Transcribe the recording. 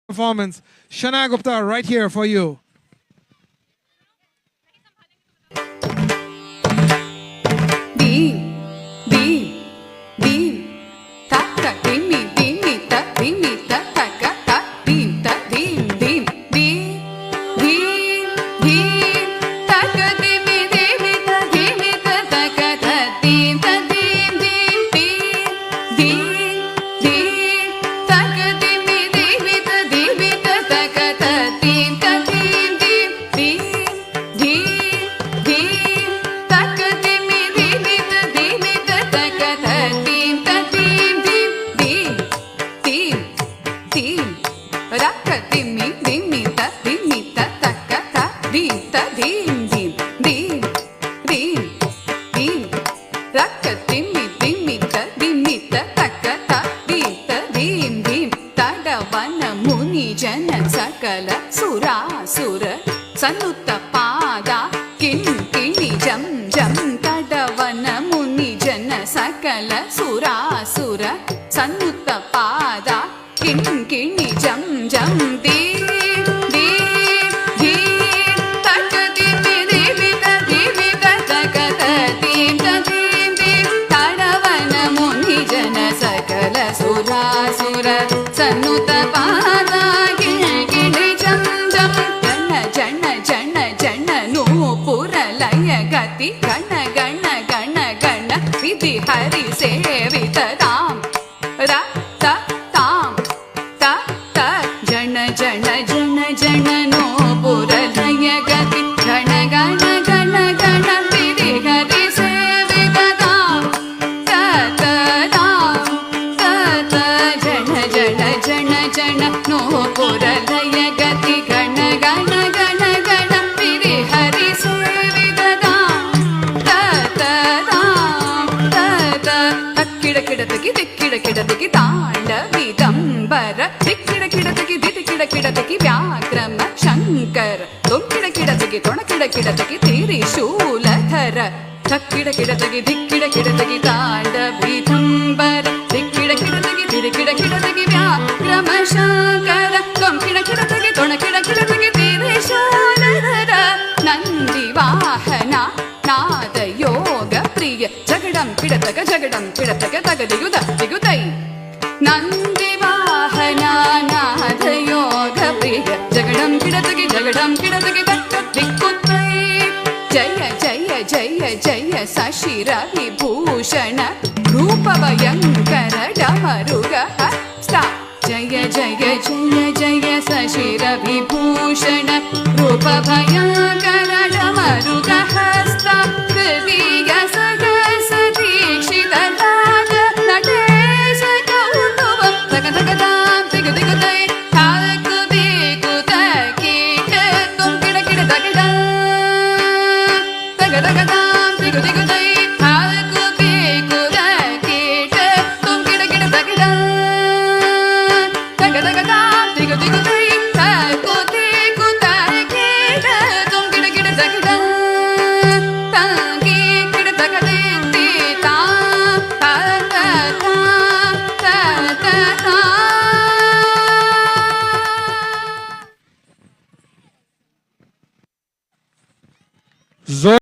performance. Shana Gupta right here for you. Beam, beam, beam. Ta dimmi, dimmi, ta dimmi, ta ta beam, ta beam, beam, beam, beam, beam. Ta dimmi, dimmi, ta dimmi, ta beam, ta beam, beam, beam, beam, beam. Ta dimmi, dimmi, ta dimmi, ta beam, ta beam, beam, beam, beam, beam. Ta dimmi, dimmi, ta dimmi, ta beam, ta beam, beam, beam, beam, beam. Rakka dimmi, dimmi, ta dimmi, ta beam, ta beam, beam, beam, beam, beam. Rakka dimmi, dimmi, ta dimmi, ta beam, ta beam, beam. Tadavana muni jana sakala surasura sanutta pada kin kini jam jam. Tadavana muni jana sakala surasura sanutta pada kin kini jam jam. Deem deem deem takadimi devi tadimi takata deem tadim deem. Tadavana muni jana sakala surasura sanutta pada kin kini jam jam. Jana jana jana jana nupura laya gati gana gana gana gana vidhi hari sevita tam ra ta tam ta ta. Jana jana jana jana nupura laya gati gana gana gana gana vidhi hari sevita tam ta ta tam ta ta. Jana jana jana jana nupura laya gati gana gana gana gana vidhi hari sevita tam ta ta tam ta ta. Akkida kidadaki dikkida kidadaki ತಾಂಡವಿ ದಂಬರ ದಿಕ್ಕಿಡ ಕಿಡದಗಿ ದಿಕ್ಕಿಡ ಕಿಡದಗಿ ವ್ಯಾಕ್ರಮ Shankara ತೊಕ್ಕಿಡ ಕಿಡದಗಿ ತೊಣಕಿಡ ಕಿಡದಗಿ ತ್ರಿಶೂಲಧರ ತಕ್ಕಿಡ ಕಿಡದಗಿ ದಿಕ್ಕಿಡ ಕಿಡದಗಿ ತಾಂಡವಿ ದಂಬರ ದಿಕ್ಕಿಡ ಕಿಡದಗಿ ದಿಕ್ಕಿಡ ಕಿಡದಗಿ ವ್ಯಾಕ್ರಮ Shankara ತೊಕ್ಕಿಡ ಕಿಡದಗಿ ತೊಣಕಿಡ ಕಿಡದಗಿ ತ್ರಿಶೂಲಧರ Nandi ವಾಹನ ನಾದ ಯೋಗ ಪ್ರಿಯ ಜಗಡಂ ಕಿಡತಕ ತಗದಿಗುದ ದಿಗುದೈ. ನಂದಿ ವಾಹನ ನಾದ ಯೋಗ ಪ್ರಿಯ ಜಗಡಂ ಕಿಡತಗೆ ತಕ್ಕ ದಿಕ್ಕುತ್ತೈ. ಜಯ ಜಯ ಜಯ ಜಯ ಸಶಿರ ವಿಭೂಷಣ ರೂಪ ಭಯಂಕರ ಡಮರುಗ ಹಸ್ತ. ಜಯ ಜಯ ಜಯ ಜಯ ಸಶಿರ ವಿಭೂಷಣ ರೂಪ ಭಯಂಕರ ಡಮರುಗ ಹಸ್ತ. ಹೃದಯ